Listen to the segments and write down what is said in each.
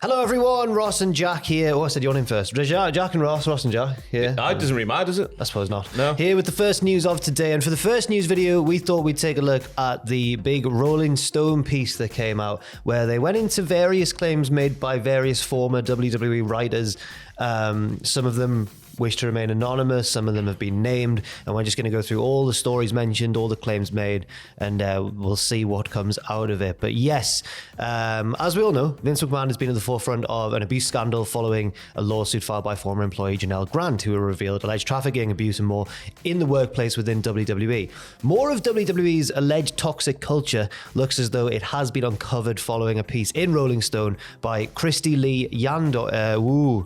Hello everyone, Ross and Jack here. Oh, I said your name first. Jack and Ross and Jack here. It doesn't really matter, does it? I suppose not. No. Here with the first news of today. And for the first news video, we thought we'd take a look at the big Rolling Stone piece that came out, where they went into various claims made by various former WWE writers. Some of them wish to remain anonymous, some of them have been named, and we're just going to go through all the stories mentioned, all the claims made, and we'll see what comes out of it. But yes, as we all know, Vince McMahon has been at the forefront of an abuse scandal following a lawsuit filed by former employee Janelle Grant, who revealed alleged trafficking, abuse, and more in the workplace within WWE. More of WWE's alleged toxic culture looks as though it has been uncovered following a piece in Rolling Stone by Christy Lee Yandoli,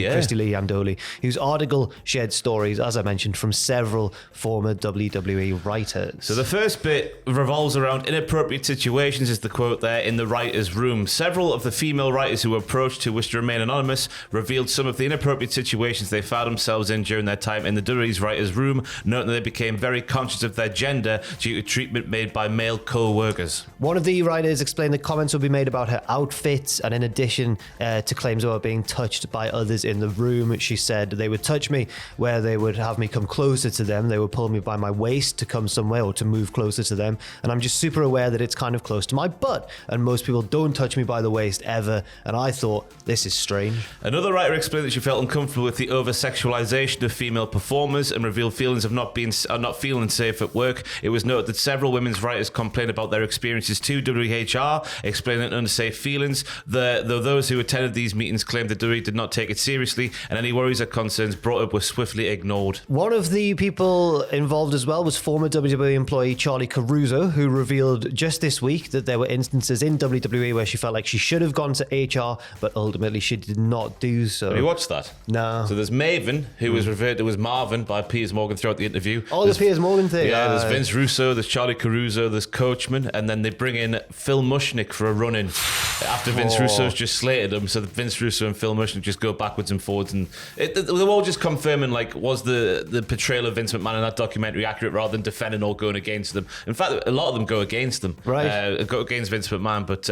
yeah. Christy Lee Yandoli, whose article shared stories, as I mentioned, from several former WWE writers. So the first bit revolves around inappropriate situations, is the quote there, in the writer's room. Several of the female writers who were approached, who wish to remain anonymous, revealed some of the inappropriate situations they found themselves in during their time in the WWE's writer's room, noting that they became very conscious of their gender due to treatment made by male co-workers. One of the writers explained that comments would be made about her outfits, and in addition to claims about being touched by others in the room, she said they would touch me where they would have me come closer to them. They would pull me by my waist to come somewhere or to move closer to them. And I'm just super aware that it's kind of close to my butt. And most people don't touch me by the waist ever. And I thought, this is strange. Another writer explained that she felt uncomfortable with the over-sexualization of female performers and revealed feelings of not feeling safe at work. It was noted that several women's writers complained about their experiences to WHR, explaining unsafe feelings. Though those who attended these meetings claimed that WWE did not take it seriously, and any worries or concerns brought up were swiftly ignored. One of the people involved as well was former WWE employee Charlie Caruso, who revealed just this week that there were instances in WWE where she felt like she should have gone to HR, but ultimately she did not do so. Have you watched that? No. So there's Maven, who was referred to as Marvin by Piers Morgan throughout the interview. Oh, the Piers Morgan thing. Yeah, there's Vince Russo, there's Charlie Caruso, there's Coachman, and then they bring in Phil Mushnick for a run-in after Vince Russo's just slated him. So Vince Russo and Phil Mushnick just go backwards and forwards, and they're all just confirming, like, was the portrayal of Vince McMahon in that documentary accurate, rather than defending or going against them. In fact, a lot of them go against them, right? Go against Vince McMahon. But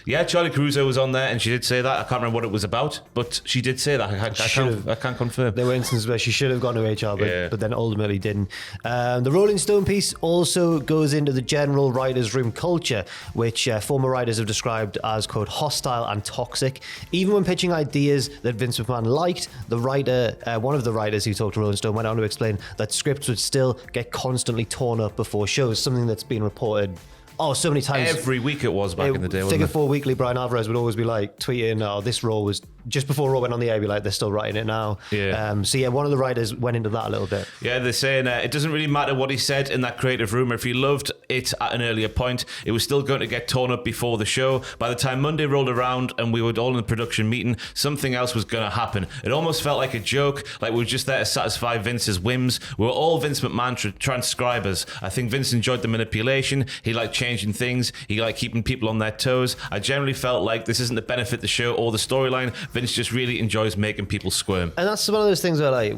yeah, Charlie Caruso was on there, and she did say that. I can't remember what it was about, but she did say that. I can't confirm. There were instances where she should have gone to HR, but then ultimately didn't. The Rolling Stone piece also goes into the general writers' room culture, which former writers have described as, quote, hostile and toxic. Even when pitching ideas that Vince McMahon liked, the writer, one of the writers who talked to Rolling Stone, went on to explain that scripts would still get constantly torn up before shows, something that's been reported so many times. Every week it was back in the day. Figure 4 Weekly, Brian Alvarez would always be like tweeting, this Raw was just before Raw went on the air, be like, they're still writing it now. Yeah. So yeah, one of the writers went into that a little bit. Yeah, they're saying it doesn't really matter what he said in that creative room, or if he loved it at an earlier point, it was still going to get torn up before the show. By the time Monday rolled around and we were all in the production meeting, something else was going to happen. It almost felt like a joke, like we were just there to satisfy Vince's whims. We were all Vince McMahon transcribers. I think Vince enjoyed the manipulation. He liked changing things. He liked keeping people on their toes. I generally felt like this isn't to benefit the show or the storyline. Vince just really enjoys making people squirm. And that's one of those things where, like,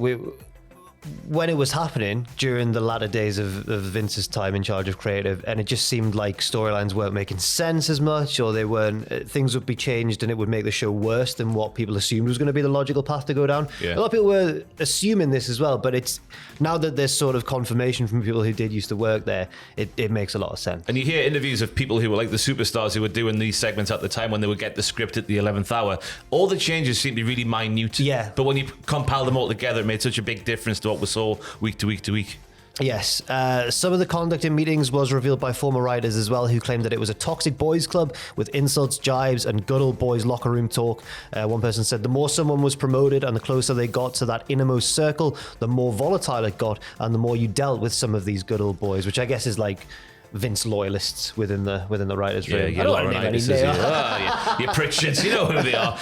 when it was happening during the latter days of Vince's time in charge of creative, and it just seemed like storylines weren't making sense as much, or they weren't, things would be changed and it would make the show worse than what people assumed was going to be the logical path to go down. Yeah. A lot of people were assuming this as well, but it's now that there's sort of confirmation from people who did used to work there, it makes a lot of sense. And you hear interviews of people who were like the superstars who were doing these segments at the time when they would get the script at the 11th hour. All the changes seem to be really minute. Yeah. But when you compile them all together, it made such a big difference to what we saw week to week to week. Yes, some of the conduct in meetings was revealed by former writers as well, who claimed that it was a toxic boys club with insults, jibes, and good old boys locker room talk. One person said the more someone was promoted and the closer they got to that innermost circle, the more volatile it got and the more you dealt with some of these good old boys, which I guess is like Vince loyalists within the writers' room. Yeah, you Pritchards, you know who they are.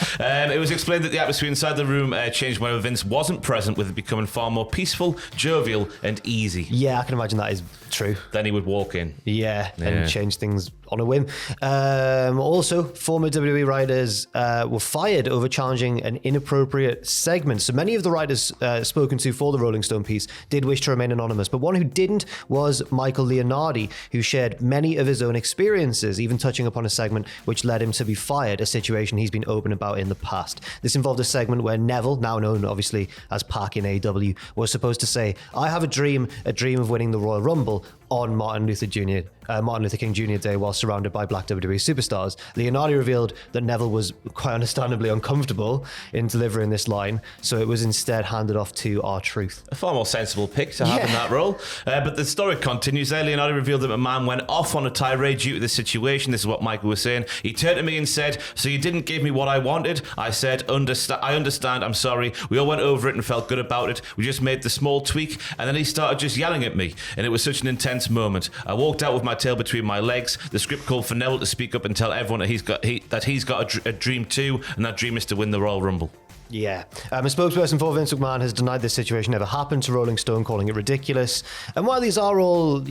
It was explained that the atmosphere inside the room changed whenever Vince wasn't present, with it becoming far more peaceful, jovial, and easy. Yeah, I can imagine that is true. Then he would walk in. Yeah, and change things on a whim. Also, former WWE writers were fired over challenging an inappropriate segment. So many of the writers spoken to for the Rolling Stone piece did wish to remain anonymous, but one who didn't was Michael Leonardi, who shared many of his own experiences, even touching upon a segment which led him to be fired, a situation he's been open about in the past. This involved a segment where Neville, now known obviously as Pac in AEW, was supposed to say, "I have a dream of winning the Royal Rumble," on Martin Luther King Jr. Day while surrounded by black WWE superstars. Leonardi revealed that Neville was quite understandably uncomfortable in delivering this line, so it was instead handed off to R-Truth. A far more sensible pick to have in that role. But the story continues there. Leonardi revealed that McMahon went off on a tirade due to the situation. This is what Michael was saying. He turned to me and said, "So you didn't give me what I wanted?" I said, "I understand, I'm sorry. We all went over it and felt good about it. We just made the small tweak." And then he started just yelling at me. And it was such an intense moment. I walked out with my tail between my legs. The script called for Neville to speak up and tell everyone that he's got a dream too, and that dream is to win the Royal Rumble. Yeah. A spokesperson for Vince McMahon has denied this situation ever happened to Rolling Stone, calling it ridiculous. And while these are all,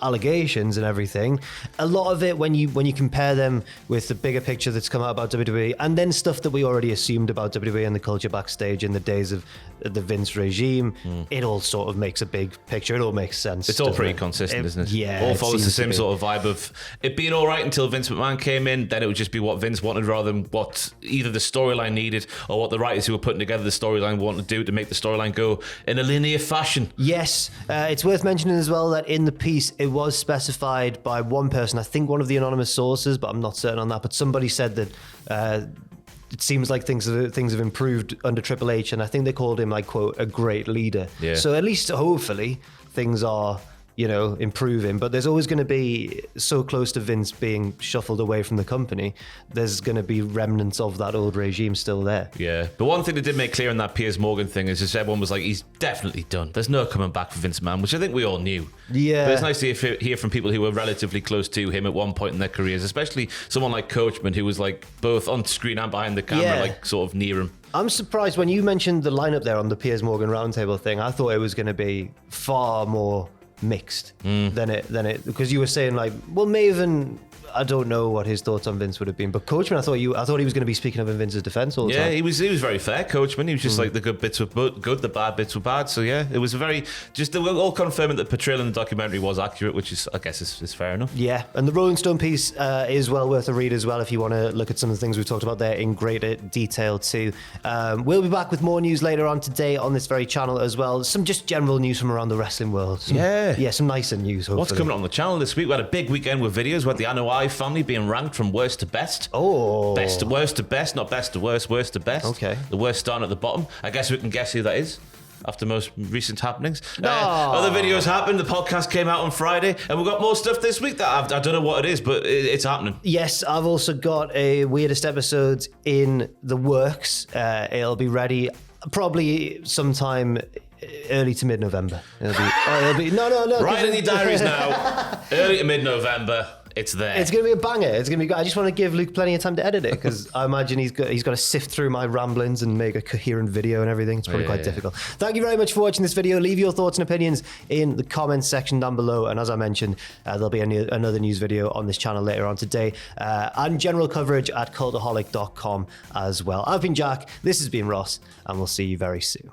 allegations and everything, a lot of it, when you compare them with the bigger picture that's come out about WWE, and then stuff that we already assumed about WWE and the culture backstage in the days of the Vince regime, it all sort of makes a big picture. It all makes sense. It's all pretty consistent, isn't it? Yeah. All follows the same sort of vibe of it being all right until Vince McMahon came in. Then it would just be what Vince wanted rather than what either the storyline needed or what the writers who were putting together the storyline wanted to do to make the storyline go in a linear fashion. Yes. It's worth mentioning as well that in the piece, it was specified by one person, I think one of the anonymous sources, but I'm not certain on that, but somebody said that it seems like things have improved under Triple H, and I think they called him, like, quote, a great leader. Yeah. So at least hopefully things are improving, but there's always going to be, so close to Vince being shuffled away from the company, there's going to be remnants of that old regime still there. Yeah, but one thing they did make clear in that Piers Morgan thing is just everyone was like, he's definitely done. There's no coming back for Vince McMahon, which I think we all knew. Yeah. But it's nice to hear from people who were relatively close to him at one point in their careers, especially someone like Coachman, who was like both on screen and behind the camera, like sort of near him. I'm surprised when you mentioned the lineup there on the Piers Morgan roundtable thing. I thought it was going to be far more mixed than it because you were saying, like, well, Maven, I don't know what his thoughts on Vince would have been, but Coachman, I thought he was going to be speaking up in Vince's defense all the time. Yeah, he was very fair, Coachman. He was just like, the good bits were good, the bad bits were bad. So yeah, it was they were all confirming that the portrayal in the documentary was accurate, which is, I guess, is fair enough. Yeah, and the Rolling Stone piece is well worth a read as well if you want to look at some of the things we've talked about there in greater detail too. We'll be back with more news later on today on this very channel as well. Some just general news from around the wrestling world. Some nicer news, hopefully. What's coming on the channel this week? We had a big weekend with videos. We had the Anoa'i family being ranked from worst to best. Worst to best, not best to worst to best. Okay. The worst starting at the bottom. I guess we can guess who that is after most recent happenings. Other videos happened. The podcast came out on Friday, and we've got more stuff this week that I don't know what it is, but it's happening. Yes, I've also got a weirdest episode in the works. It'll be ready probably sometime early to mid-November. It'll be no. Right in your diaries now. Early to mid-November. It's there. It's going to be a banger. It's going to be. I just want to give Luke plenty of time to edit it because I imagine he's got to sift through my ramblings and make a coherent video and everything. It's probably quite difficult. Thank you very much for watching this video. Leave your thoughts and opinions in the comments section down below. And as I mentioned, there'll be another news video on this channel later on today and general coverage at cultaholic.com as well. I've been Jack. This has been Ross, and we'll see you very soon.